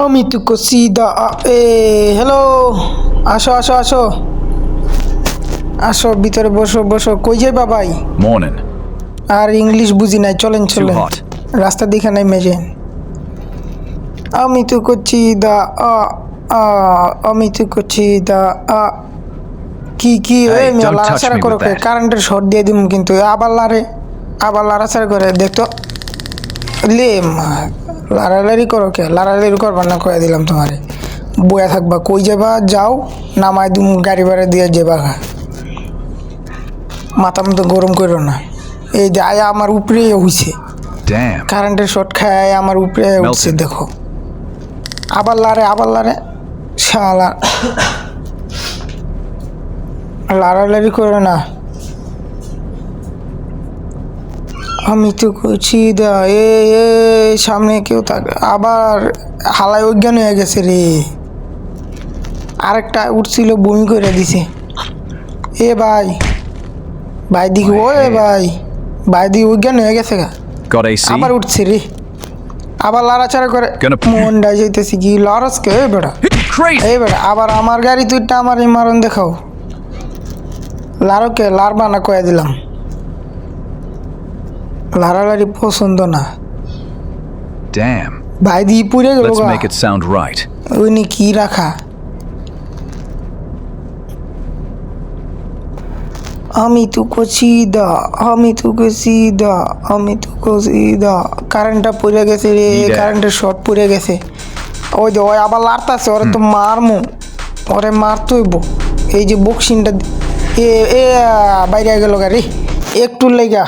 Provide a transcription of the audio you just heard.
আমি তোকে সিধা হ্যালো, আসো আসো আসো আসো, ভিতরে বসো বসো। কই যাইবা ভাই? Morning. আর ইংলিশ বুঝি নাই, চলেন Too চলেন, hot. রাস্তা দেখে নাই মেজে। আমি তো করছি দা আমি তো করছি দা কি কি Hey, don't touch লাড়াচাড়া me করো, with that. কারেন্টের শর্ট দিয়ে দিম কিন্তু। আবার লাড়াচাড়া করে দেখতো লে লাড়ালাড়ি করো কে? লাড়ালাড়ি করবার না, কয়ে দিলাম তোমারে। বয়া থাকবা, কই যাবা যাও, নামাই দিম গাড়ি ভাড়া দিয়ে যাবা। মাথা মতো গরম করো না। এই যে আয়া আমার উপরে হইছে, Damn. কারেন্টের শর্ট খায় আমার উপরে উঠছে, Melted. দেখো। আবার লারে শালা, লাড়ালাড়ি করে না। আমি তো করছি দা সামনে কেউ থাকে, আবার হালায় অজ্ঞান হয়ে গেছে রে। আরেকটা উঠছিল, বমি করে দিছে। ভাই ভাই দিকে ভাই দিকে অজ্ঞান হয়ে গেছে গা। Got AC? আবার উঠছে রে, আবার লাড়াচাড়া করে। Gonna- মন ডাই যাইতেছি কি লড়াসকে বেড়া। Crazy. বেড়া আবার আমার গাড়ি তুইটা আমার এই মারণ দেখাও। লাড়োকে লাড়বা না কয়ে দিলাম, লাড়ালাড়ি পছন্দ না। Damn. ভাই দিয়ে পুড়ে গেল Let's গা। make it sound right. উনি কি রাখা। আমি তোকে সিধা, আমি তোকে সিধা, আমি তোকে সিধা। কারেন্টটা পড়ে গেছে রে, Need it. কারেন্টের শর্ট পড়ে গেছে। ওই যে ওই আবার লাড়তাছে, ওরে তো মারমু, ওরে মারতইব। এই যে বক্সিংটা এ এ বাইরে গেল গাড়ি একটু লেগা।